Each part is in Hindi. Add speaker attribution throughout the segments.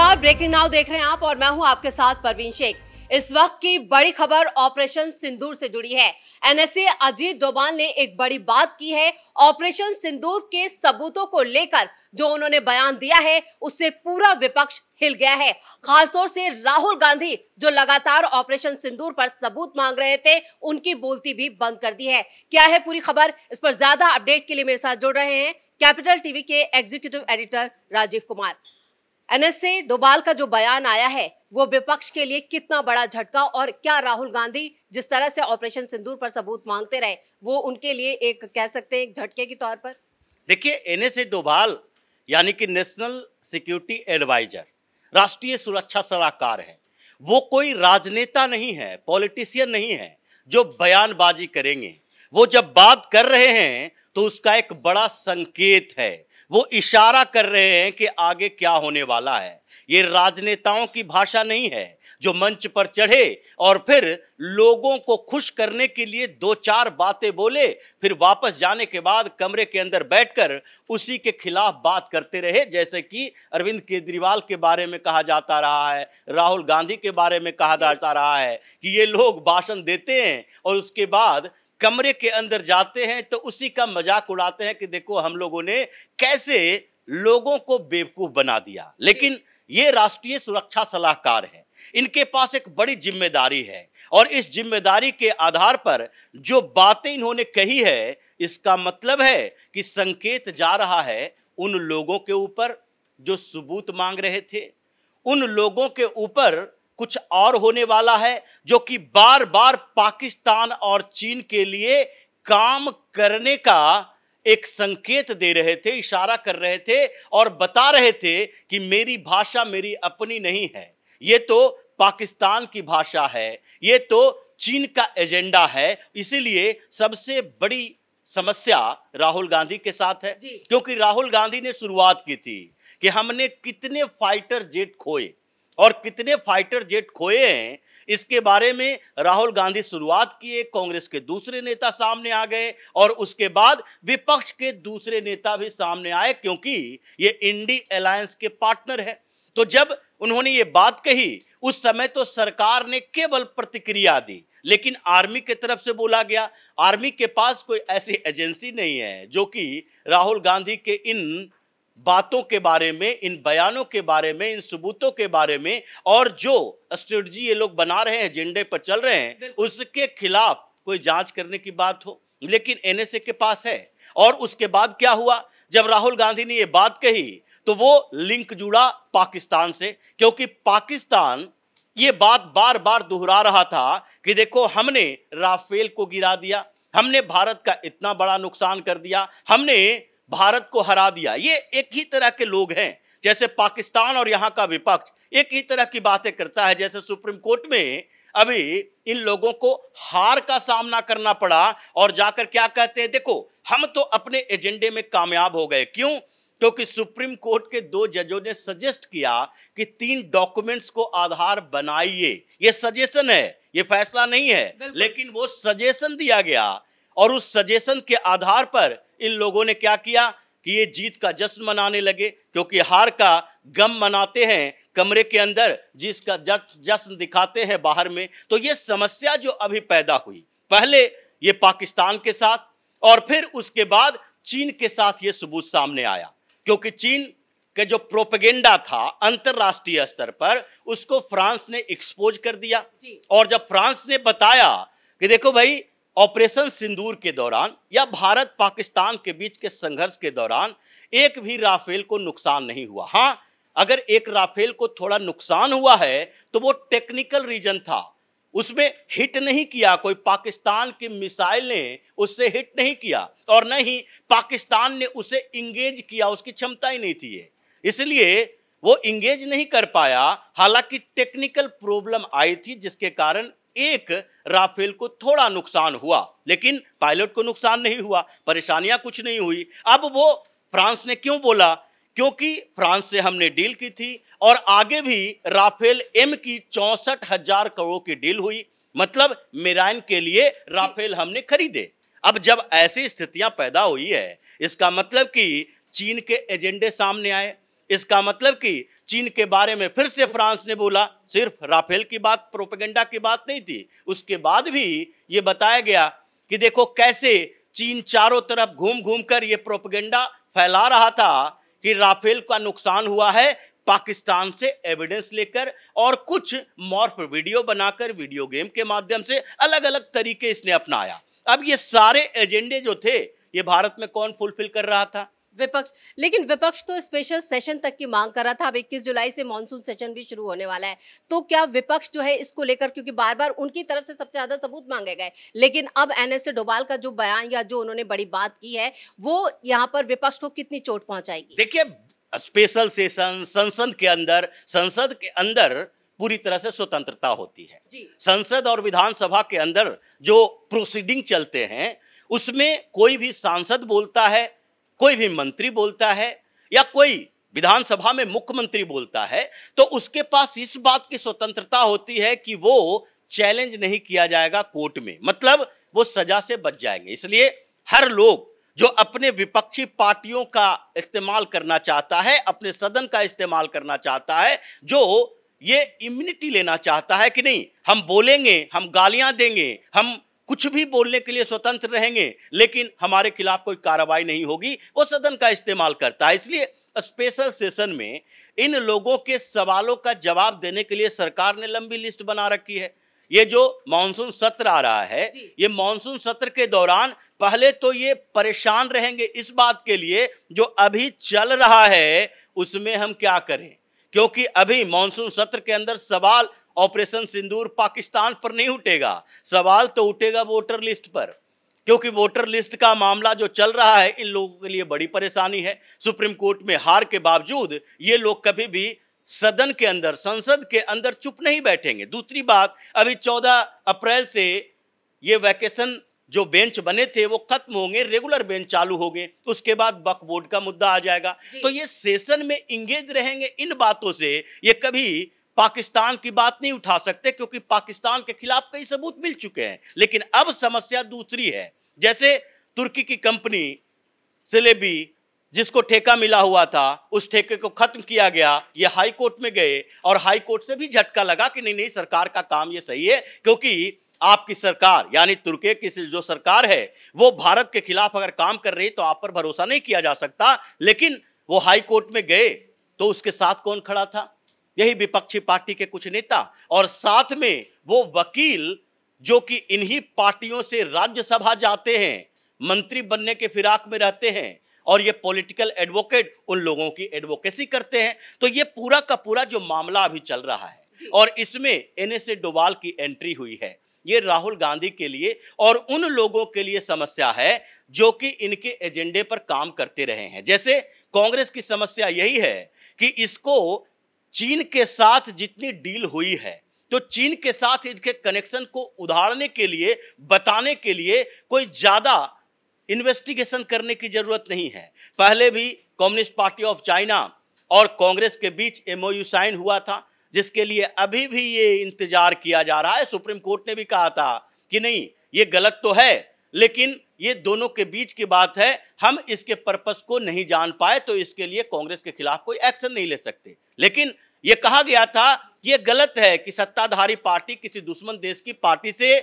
Speaker 1: नमस्कार, ब्रेकिंग नाउ देख रहे हैं आप और मैं हूं आपके साथ परवीन शेख। इस वक्त की बड़ी खबर ऑपरेशन सिंदूर से जुड़ी है। एनएसए अजीत डोभाल ने एक बड़ी बात की है। ऑपरेशन सिंदूर के सबूतों को लेकर जो उन्होंने बयान दिया है उससे पूरा विपक्ष हिल गया है। खासतौर से राहुल गांधी जो लगातार ऑपरेशन सिंदूर पर सबूत मांग रहे थे, उनकी बोलती भी बंद कर दी है। क्या है पूरी खबर, इस पर ज्यादा अपडेट के लिए मेरे साथ जुड़ रहे हैं कैपिटल टीवी के executive editor Rajiv Kumar. NSA Doval का जो बयान आया है वो विपक्ष के लिए कितना बड़ा झटका, और क्या राहुल गांधी जिस तरह से ऑपरेशन सिंदूर पर सबूत मांगते रहे वो उनके लिए एक कह सकते हैं एक झटके के तौर पर?
Speaker 2: देखिए, एनएसए डोभाल यानी कि नेशनल सिक्योरिटी एडवाइजर, राष्ट्रीय सुरक्षा सलाहकार है। वो कोई राजनेता नहीं है, पॉलिटिशियन नहीं है जो बयानबाजी करेंगे। वो जब बात कर रहे हैं तो उसका एक बड़ा संकेत है, वो इशारा कर रहे हैं कि आगे क्या होने वाला है। ये राजनेताओं की भाषा नहीं है जो मंच पर चढ़े और फिर लोगों को खुश करने के लिए दो चार बातें बोले, फिर वापस जाने के बाद कमरे के अंदर बैठकर उसी के खिलाफ बात करते रहे। जैसे कि अरविंद केजरीवाल के बारे में कहा जाता रहा है, राहुल गांधी के बारे में कहा जाता रहा है कि ये लोग भाषण देते हैं और उसके बाद कमरे के अंदर जाते हैं तो उसी का मजाक उड़ाते हैं कि देखो हम लोगों ने कैसे लोगों को बेवकूफ बना दिया। लेकिन ये राष्ट्रीय सुरक्षा सलाहकार है, इनके पास एक बड़ी जिम्मेदारी है और इस जिम्मेदारी के आधार पर जो बातें इन्होंने कही है, इसका मतलब है कि संकेत जा रहा है उन लोगों के ऊपर जो सबूत मांग रहे थे, उन लोगों के ऊपर कुछ और होने वाला है जो कि बार बार पाकिस्तान और चीन के लिए काम करने का एक संकेत दे रहे थे, इशारा कर रहे थे और बता रहे थे कि मेरी भाषा मेरी अपनी नहीं है, ये तो पाकिस्तान की भाषा है, ये तो चीन का एजेंडा है। इसीलिए सबसे बड़ी समस्या राहुल गांधी के साथ है, क्योंकि राहुल गांधी ने शुरुआत की थी कि हमने कितने फाइटर जेट खोए और कितने फाइटर जेट खोए हैं, इसके बारे में राहुल गांधी शुरुआत किए। कांग्रेस के दूसरे नेता सामने आ गए और उसके बाद विपक्ष के दूसरे नेता भी सामने आए, क्योंकि ये इंडी अलायंस के पार्टनर है। तो जब उन्होंने ये बात कही उस समय तो सरकार ने केवल प्रतिक्रिया दी, लेकिन आर्मी की तरफ से बोला गया। आर्मी के पास कोई ऐसी एजेंसी नहीं है जो कि राहुल गांधी के इन बातों के बारे में, इन बयानों के बारे में, इन सबूतों के बारे में और जो स्ट्रेटजी ये लोग बना रहे हैं, एजेंडे पर चल रहे हैं, उसके खिलाफ कोई जांच करने की बात हो। लेकिन एनएसए के पास है। और उसके बाद क्या हुआ, जब राहुल गांधी ने ये बात कही तो वो लिंक जुड़ा पाकिस्तान से, क्योंकि पाकिस्तान ये बात बार बार दोहरा रहा था कि देखो हमने राफेल को गिरा दिया, हमने भारत का इतना बड़ा नुकसान कर दिया, हमने भारत को हरा दिया। ये एक ही तरह के लोग हैं, जैसे पाकिस्तान और यहाँ का विपक्ष एक ही तरह की बातें करता है। जैसे सुप्रीम कोर्ट में अभी इन लोगों को हार का सामना करना पड़ा और जाकर क्या कहते हैं, देखो हम तो अपने एजेंडे में कामयाब हो गए। क्यों? क्योंकि सुप्रीम कोर्ट के दो जजों ने सजेस्ट किया कि 3 डॉक्यूमेंट्स को आधार बनाइए। ये सजेशन है, ये फैसला नहीं है, लेकिन वो सजेशन दिया गया और उस सजेशन के आधार पर इन लोगों ने क्या किया कि ये जीत का जश्न मनाने लगे, क्योंकि हार का गम मनाते हैं कमरे के अंदर, जिसका जश्न दिखाते हैं बाहर में। तो ये समस्या जो अभी पैदा हुई, पहले ये पाकिस्तान के साथ और फिर उसके बाद चीन के साथ ये सबूत सामने आया, क्योंकि चीन के जो प्रोपेगेंडा था अंतरराष्ट्रीय स्तर पर, उसको फ्रांस ने एक्सपोज कर दिया। और जब फ्रांस ने बताया कि देखो भाई, ऑपरेशन सिंदूर के दौरान या भारत पाकिस्तान के बीच के संघर्ष के दौरान एक भी राफेल को नुकसान नहीं हुआ। हाँ, अगर एक राफेल को थोड़ा नुकसान हुआ है तो वो टेक्निकल रीजन था, उसमें हिट नहीं किया, कोई पाकिस्तान की मिसाइल ने उससे हिट नहीं किया और न ही पाकिस्तान ने उसे इंगेज किया, उसकी क्षमता ही नहीं थी ये, इसलिए वो इंगेज नहीं कर पाया। हालांकि टेक्निकल प्रॉब्लम आई थी जिसके कारण एक राफेल को थोड़ा नुकसान हुआ, लेकिन पायलट को नुकसान नहीं हुआ, परेशानियां कुछ नहीं हुई। अब वो फ्रांस ने क्यों बोला? क्योंकि फ्रांस से हमने डील की थी और आगे भी राफेल एम की 64,000 करोड़ की डील हुई, मतलब मेराइन के लिए राफेल हमने खरीदे। अब जब ऐसी स्थितियां पैदा हुई है, इसका मतलब कि चीन के एजेंडे सामने आए इसका मतलब कि चीन के बारे में फिर से फ्रांस ने बोला। सिर्फ राफेल की बात, प्रोपेगेंडा की बात नहीं थी, उसके बाद भी ये बताया गया कि देखो कैसे चीन चारों तरफ घूम घूम कर ये प्रोपेगेंडा फैला रहा था कि राफेल का नुकसान हुआ है पाकिस्तान से एविडेंस लेकर, और कुछ मॉर्फ वीडियो बनाकर, वीडियो गेम के माध्यम से अलग अलग तरीके इसने अपनाया। अब ये सारे एजेंडे जो थे ये भारत में कौन फुलफिल कर रहा था?
Speaker 1: विपक्ष। लेकिन विपक्ष तो स्पेशल सेशन तक की मांग कर रहा था। अब 21 जुलाई से मॉनसून सेशन भी शुरू होने वाला है, तो क्या विपक्ष जो है इसको लेकर, क्योंकि बार बार उनकी तरफ से सबसे ज्यादा सबूत मांगे गए, लेकिन अब एनएसए डोभाल का जो बयान या जो उन्होंने बड़ी बात की है वो यहाँ पर विपक्ष को कितनी चोट पहुंचाएगी?
Speaker 2: देखिए, स्पेशल सेशन संसद के अंदर पूरी तरह से स्वतंत्रता होती है। संसद और विधानसभा के अंदर जो प्रोसीडिंग चलते हैं उसमें कोई भी सांसद बोलता है, कोई भी मंत्री बोलता है, या कोई विधानसभा में मुख्यमंत्री बोलता है, तो उसके पास इस बात की स्वतंत्रता होती है कि वो चैलेंज नहीं किया जाएगा कोर्ट में, मतलब वो सजा से बच जाएंगे। इसलिए हर लोग जो अपने विपक्षी पार्टियों का इस्तेमाल करना चाहता है, अपने सदन का इस्तेमाल करना चाहता है, जो ये इम्यूनिटी लेना चाहता है कि नहीं हम बोलेंगे, हम गालियां देंगे, हम कुछ भी बोलने के लिए स्वतंत्र रहेंगे, लेकिन हमारे खिलाफ कोई कार्रवाई नहीं होगी, वो सदन का इस्तेमाल करता है। इसलिए स्पेशल सेशन में इन लोगों के सवालों का जवाब देने के लिए सरकार ने लंबी लिस्ट बना रखी है। ये जो मॉनसून सत्र आ रहा है, ये मॉनसून सत्र के दौरान पहले तो ये परेशान रहेंगे इस बात के लिए जो अभी चल रहा है उसमें हम क्या करें, क्योंकि अभी मॉनसून सत्र के अंदर सवाल ऑपरेशन सिंदूर पाकिस्तान पर नहीं उठेगा, सवाल तो उठेगा वोटर लिस्ट पर, क्योंकि वोटर लिस्ट का मामला जो चल रहा है इन लोगों के लिए बड़ी परेशानी है। सुप्रीम कोर्ट में हार के बावजूद ये लोग कभी भी सदन के अंदर, संसद के अंदर चुप नहीं बैठेंगे। दूसरी बात, अभी 14 अप्रैल से ये वैकेशन जो बेंच बने थे वो खत्म होंगे, रेगुलर बेंच चालू होंगे, उसके बाद वक्फ बोर्ड का मुद्दा आ जाएगा। तो ये सेशन में इंगेज रहेंगे इन बातों से, ये कभी पाकिस्तान की बात नहीं उठा सकते, क्योंकि पाकिस्तान के खिलाफ कई सबूत मिल चुके हैं। लेकिन अब समस्या दूसरी है, जैसे तुर्की की कंपनी सेलेबी जिसको ठेका मिला हुआ था, उस ठेके को खत्म किया गया, ये हाई कोर्ट में गए और हाई कोर्ट से भी झटका लगा कि नहीं नहीं सरकार का काम ये सही है, क्योंकि आपकी सरकार यानी तुर्की की जो सरकार है वो भारत के खिलाफ अगर काम कर रही तो आप पर भरोसा नहीं किया जा सकता। लेकिन वो हाई कोर्ट में गए तो उसके साथ कौन खड़ा था? यही विपक्षी पार्टी के कुछ नेता, और साथ में वो वकील जो कि इन्हीं पार्टियों से राज्यसभा जाते हैं, मंत्री बनने के फिराक में रहते हैं, और ये पॉलिटिकल एडवोकेट उन लोगों की एडवोकेसी करते हैं। तो ये पूरा का पूरा जो मामला अभी चल रहा है और इसमें एनएसए डोभाल की एंट्री हुई है, ये राहुल गांधी के लिए और उन लोगों के लिए समस्या है जो कि इनके एजेंडे पर काम करते रहे हैं। जैसे कांग्रेस की समस्या यही है कि इसको चीन के साथ जितनी डील हुई है, तो चीन के साथ इनके कनेक्शन को उधारने के लिए, बताने के लिए कोई ज्यादा इन्वेस्टिगेशन करने की जरूरत नहीं है। पहले भी कम्युनिस्ट पार्टी ऑफ चाइना और कांग्रेस के बीच एमओयू साइन हुआ था, जिसके लिए अभी भी ये इंतजार किया जा रहा है। सुप्रीम कोर्ट ने भी कहा था कि नहीं ये गलत तो है, लेकिन ये दोनों के बीच की बात है, हम इसके पर्पस को नहीं जान पाए तो इसके लिए कांग्रेस के खिलाफ कोई एक्शन नहीं ले सकते। लेकिन ये कहा गया था ये गलत है कि सत्ताधारी पार्टी किसी दुश्मन देश की पार्टी से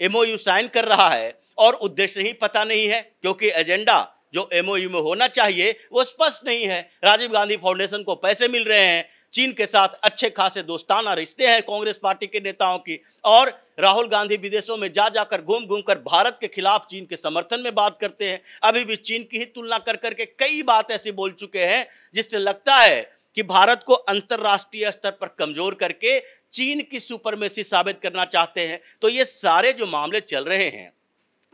Speaker 2: एमओयू साइन कर रहा है और उद्देश्य ही पता नहीं है, क्योंकि एजेंडा जो एमओयू में होना चाहिए वो स्पष्ट नहीं है। राजीव गांधी फाउंडेशन को पैसे मिल रहे हैं, चीन के साथ अच्छे खासे दोस्ताना रिश्ते हैं कांग्रेस पार्टी के नेताओं की, और राहुल गांधी विदेशों में जा जाकर घूम घूम कर भारत के खिलाफ चीन के समर्थन में बात करते हैं। अभी भी चीन की ही तुलना कर करके कई बात ऐसी बोल चुके हैं जिससे लगता है कि भारत को अंतरराष्ट्रीय स्तर पर कमजोर करके चीन की सुपरमेसी साबित करना चाहते हैं। तो ये सारे जो मामले चल रहे हैं,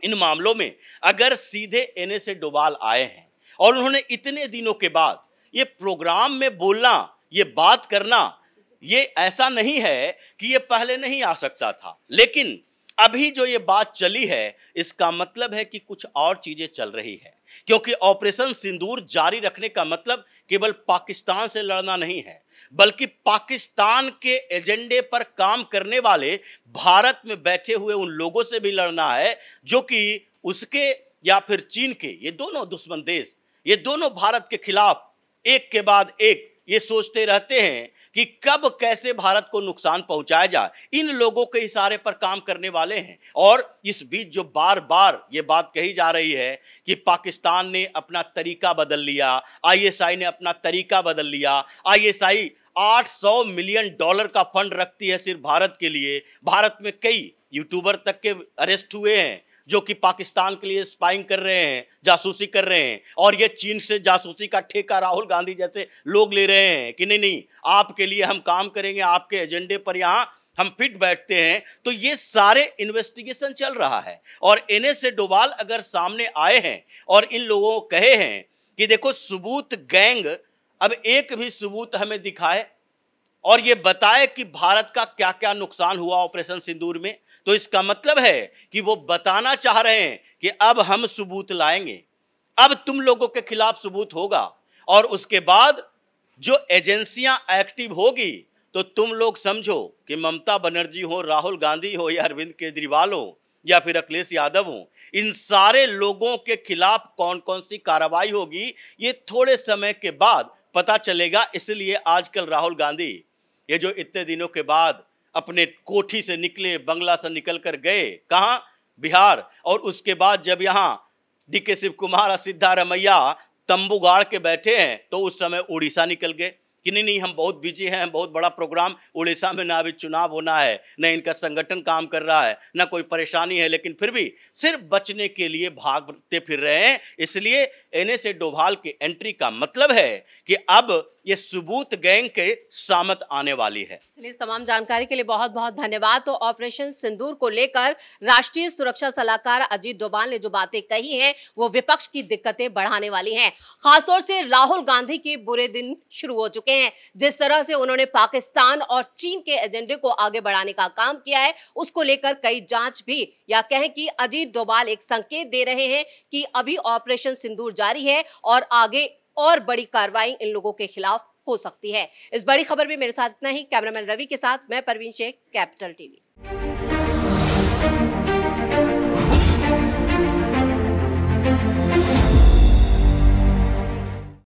Speaker 2: इन मामलों में अगर सीधे एनएसए डोभाल आए हैं और उन्होंने इतने दिनों के बाद ये प्रोग्राम में बोलना, ये बात करना, ये ऐसा नहीं है कि ये पहले नहीं आ सकता था, लेकिन अभी जो ये बात चली है इसका मतलब है कि कुछ और चीजें चल रही है। क्योंकि ऑपरेशन सिंदूर जारी रखने का मतलब केवल पाकिस्तान से लड़ना नहीं है, बल्कि पाकिस्तान के एजेंडे पर काम करने वाले भारत में बैठे हुए उन लोगों से भी लड़ना है जो कि उसके या फिर चीन के, ये दोनों दुश्मन देश, ये दोनों भारत के खिलाफ एक के बाद एक ये सोचते रहते हैं कि कब कैसे भारत को नुकसान पहुंचाया जाए, इन लोगों के इशारे पर काम करने वाले हैं। और इस बीच जो बार बार ये बात कही जा रही है कि पाकिस्तान ने अपना तरीका बदल लिया, आईएसआई ने अपना तरीका बदल लिया, आईएसआई $800 मिलियन का फंड रखती है सिर्फ भारत के लिए। भारत में कई यूट्यूबर तक के अरेस्ट हुए हैं जो कि पाकिस्तान के लिए स्पाइंग कर रहे हैं, जासूसी कर रहे हैं। और ये चीन से जासूसी का ठेका राहुल गांधी जैसे लोग ले रहे हैं कि नहीं नहीं आपके लिए हम काम करेंगे, आपके एजेंडे पर यहाँ हम फिट बैठते हैं। तो ये सारे इन्वेस्टिगेशन चल रहा है और NSA डोभाल अगर सामने आए हैं और इन लोगों को कहे हैं कि देखो सबूत गैंग अब एक भी सबूत हमें दिखाए और ये बताए कि भारत का क्या क्या नुकसान हुआ ऑपरेशन सिंदूर में, तो इसका मतलब है कि वो बताना चाह रहे हैं कि अब हम सबूत लाएंगे, अब तुम लोगों के खिलाफ सबूत होगा। और उसके बाद जो एजेंसियां एक्टिव होगी तो तुम लोग समझो कि ममता बनर्जी हो, राहुल गांधी हो या अरविंद केजरीवाल हो या फिर अखिलेश यादव हो, इन सारे लोगों के खिलाफ कौन कौन सी कार्रवाई होगी ये थोड़े समय के बाद पता चलेगा। इसलिए आजकल राहुल गांधी ये जो इतने दिनों के बाद अपने कोठी से निकले, बंगला से निकल कर गए कहाँ, बिहार, और उसके बाद जब यहाँ DK शिव कुमार और सिद्धारमैया तंबू गाड़ के बैठे हैं तो उस समय उड़ीसा निकल गए कि नहीं नहीं हम बहुत बिजी हैं, बहुत बड़ा प्रोग्राम उड़ीसा में, ना अभी चुनाव होना है, न इनका संगठन काम कर रहा है, ना कोई परेशानी है, लेकिन फिर भी सिर्फ बचने के लिए भागते फिर रहे हैं। इसलिए NSA डोभाल की एंट्री का मतलब है कि अब ये सबूत गैंग के सामत आने वाली है।
Speaker 1: इस तमाम जानकारी के लिए बहुत बहुत धन्यवाद। तो ऑपरेशन सिंदूर को लेकर राष्ट्रीय सुरक्षा सलाहकार अजीत डोभाल ने जो बातें कही हैं वो विपक्ष की दिक्कतें बढ़ाने वाली हैं। खासतौर से राहुल गांधी के बुरे दिन शुरू हो चुके हैं। जिस तरह से उन्होंने पाकिस्तान और चीन के एजेंडे को आगे बढ़ाने का काम किया है उसको लेकर कई जांच भी, या कहें कि अजीत डोभाल एक संकेत दे रहे हैं कि अभी ऑपरेशन सिंदूर जारी है और आगे और बड़ी कार्रवाई इन लोगों के खिलाफ हो सकती है। इस बड़ी खबर में मेरे साथ इतना ही। कैमरामैन रवि के साथ मैं परवीन शेख, कैपिटल टीवी।